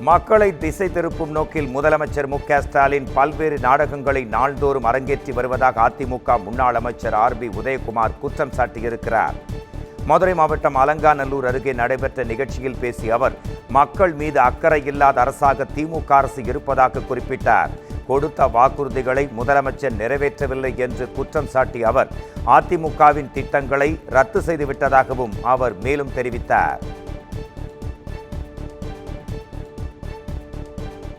மக்களை திசை திருப்பும் நோக்கில் முதலமைச்சர் மு.க.ஸ்டாலின் பல்வேறு நாடகங்களை நாள்தோறும் அரங்கேற்றி வருவதாக அதிமுக முன்னாள் அமைச்சர் ஆர்.பி. உதயகுமார் குற்றம் சாட்டியிருக்கிறார். மதுரை மாவட்டம் அலங்காநல்லூர் அருகே நடைபெற்ற நிகழ்ச்சியில் பேசிய அவர், மக்கள் மீது அக்கறை இல்லாத அரசாக திமுக அரசு இருப்பதாக குறிப்பிட்டார். கொடுத்த வாக்குறுதிகளை முதலமைச்சர் நிறைவேற்றவில்லை என்று குற்றம் சாட்டிய அவர், அதிமுகவின் திட்டங்களை ரத்து செய்துவிட்டதாகவும் அவர் மேலும் தெரிவித்தார்.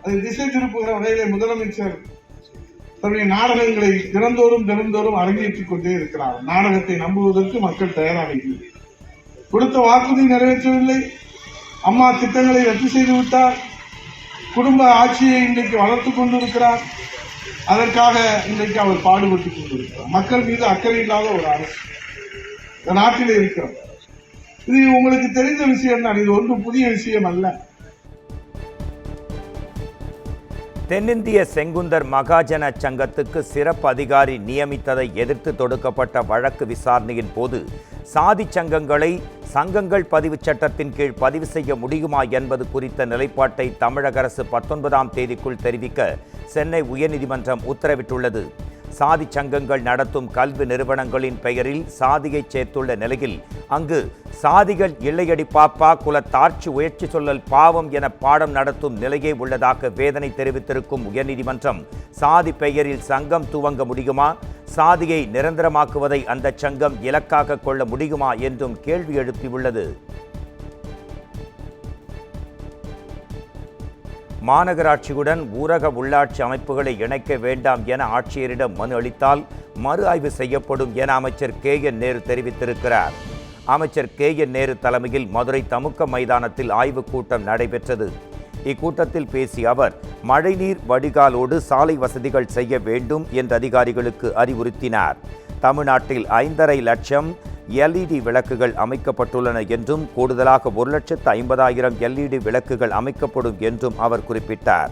அதை திசை திருப்புகிற வகையிலே முதலமைச்சர் தன்னுடைய நாடகங்களை தினந்தோறும் அரங்கேற்றிக் கொண்டே இருக்கிறார். நாடகத்தை நம்புவதற்கு மக்கள் தயாராக இல்லை. கொடுத்த வாக்குறுதி நிறைவேற்றவில்லை, அம்மா திட்டங்களை ரத்து செய்து விட்டார், குடும்ப ஆட்சியை இன்றைக்கு வளர்த்துக் கொண்டிருக்கிறார். அதற்காக இன்றைக்கு அவர் பாடுபட்டுக் கொண்டிருக்கிறார். மக்கள் மீது அக்கறை இல்லாத ஒரு அரசு இந்த நாட்டிலே இருக்கிறார். இது உங்களுக்கு தெரிந்த விஷயம் தான், இது ஒன்றும் புதிய விஷயம் அல்ல. தென்னிந்திய செங்குந்தர் மகாஜன சங்கத்துக்கு சிறப்பு அதிகாரி நியமித்ததை எதிர்த்து தொடுக்கப்பட்ட வழக்கு விசாரணையின் போது சாதி சங்கங்களை சங்கங்கள் பதிவுச் சட்டத்தின் கீழ் பதிவு செய்ய முடியுமா என்பது குறித்த நிலைப்பாட்டை தமிழக அரசு 19ஆம் தேதிக்குள் தெரிவிக்க சென்னை உயர்நீதிமன்றம் உத்தரவிட்டுள்ளது. சாதி சங்கங்கள் நடத்தும் கல்வி நிறுவனங்களின் பெயரில் சாதியை சேர்த்துள்ள நிலையில் அங்கு சாதிகள் இல்லையடி பாப்பா குல தாட்சி உயர்ச்சி சொல்லல் பாவம் என பாடம் நடத்தும் நிலையே உள்ளதாக வேதனை தெரிவித்திருக்கும் உயர்நீதிமன்றம், சாதி பெயரில் சங்கம் துவங்க முடியுமா, சாதியை நிரந்தரமாக்குவதை அந்த சங்கம் இலக்காக கொள்ள முடியுமா என்றும் கேள்வி எழுப்பியுள்ளது. மாநகராட்சியுடன் ஊரக உள்ளாட்சி அமைப்புகளை இணைக்க வேண்டாம் என ஆட்சியரிடம் மனு அளித்தால் மறு ஆய்வு செய்யப்படும் என அமைச்சர் கே.என். நேரு தெரிவித்திருக்கிறார். அமைச்சர் கே.என். நேரு தலைமையில் மதுரை தமுக்க மைதானத்தில் ஆய்வுக் கூட்டம் நடைபெற்றது. இக்கூட்டத்தில் பேசிய அவர், மழைநீர் வடிகாலோடு சாலை வசதிகள் செய்ய வேண்டும் என்று அதிகாரிகளுக்கு அறிவுறுத்தினார். தமிழ்நாட்டில் 5.5 லட்சம் LED விளக்குகள் அமைக்கப்பட்டுள்ளன என்றும் கூடுதலாக 1,50,000 LED விளக்குகள் அமைக்கப்படும் என்றும் அவர் குறிப்பிட்டார்.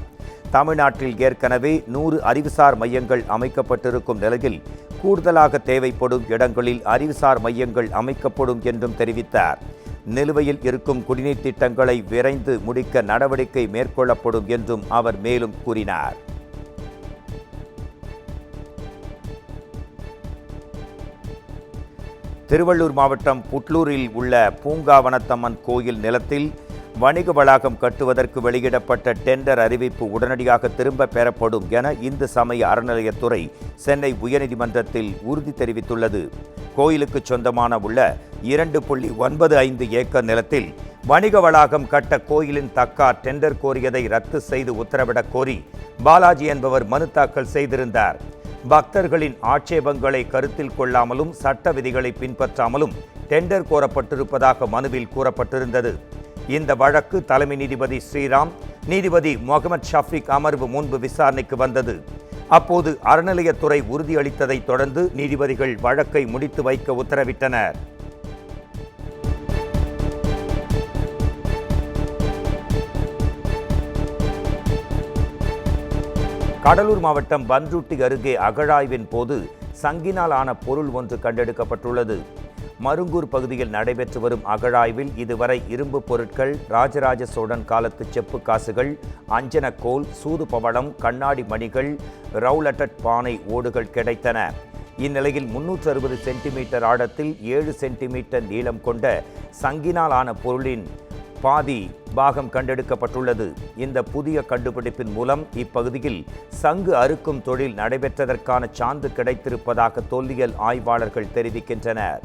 தமிழ்நாட்டில் ஏற்கனவே 100 அறிவுசார் மையங்கள் அமைக்கப்பட்டிருக்கும் நிலையில் கூடுதலாக தேவைப்படும் இடங்களில் அறிவுசார் மையங்கள் அமைக்கப்படும் என்றும் தெரிவித்தார். நிலுவையில் இருக்கும் குடிநீர் திட்டங்களை விரைந்து முடிக்க நடவடிக்கை மேற்கொள்ளப்படும் என்றும் அவர் மேலும் கூறினார். திருவள்ளூர் மாவட்டம் புட்லூரில் உள்ள பூங்காவனத்தம்மன் கோயில் நிலத்தில் வணிக வளாகம் கட்டுவதற்கு வெளியிடப்பட்ட டெண்டர் அறிவிப்பு உடனடியாக திரும்ப பெறப்படும் என இந்து சமய அறநிலையத்துறை சென்னை உயர்நீதிமன்றத்தில் உறுதி தெரிவித்துள்ளது. கோயிலுக்கு சொந்தமான உள்ள 2.95 ஏக்கர் நிலத்தில் வணிக வளாகம் கட்ட கோயிலின் தக்கார் டெண்டர் கோரியதை ரத்து செய்து உத்தரவிடக் கோரி பாலாஜி என்பவர் மனு தாக்கல் செய்திருந்தார். பக்தர்களின் ஆட்சேபங்களை கருத்தில் கொள்ளாமலும் சட்ட விதிகளை பின்பற்றாமலும் டெண்டர் கோரப்பட்டிருப்பதாக மனுவில் கூறப்பட்டிருந்தது. இந்த வழக்கு தலைமை நீதிபதி ஸ்ரீராம், நீதிபதி முகமது ஷஃபீக் அமர்வு முன்பு விசாரணைக்கு வந்தது. அப்போது அறநிலையத்துறை உறுதியளித்ததை தொடர்ந்து நீதிபதிகள் வழக்கை முடித்து வைக்க உத்தரவிட்டனர். கடலூர் மாவட்டம் பன்ருட்டி அருகே அகழாய்வின் போது சங்கினால் ஆன பொருள் ஒன்று கண்டெடுக்கப்பட்டுள்ளது. மருங்கூர் பகுதியில் நடைபெற்று வரும் அகழாய்வில் இதுவரை இரும்பு பொருட்கள், ராஜராஜ சோழன் காலத்து செப்பு காசுகள், அஞ்சனக்கோல், சூது பவளம், கண்ணாடி மணிகள், ரவுலட்டட் பானை ஓடுகள் கிடைத்தன. இந்நிலையில் 360 சென்டிமீட்டர் ஆழத்தில் 7 சென்டிமீட்டர் நீளம் கொண்ட சங்கினால் ஆன பொருளின் பாதி பாகம் கண்டெடுக்கப்பட்டுள்ளது. இந்த புதிய கண்டுபிடிப்பின் மூலம் இப்பகுதியில் சங்கு அறுக்கும் தொழில் நடைபெற்றதற்கான சான்று கிடைத்திருப்பதாக தொல்லியல் ஆய்வாளர்கள் தெரிவிக்கின்றனர்.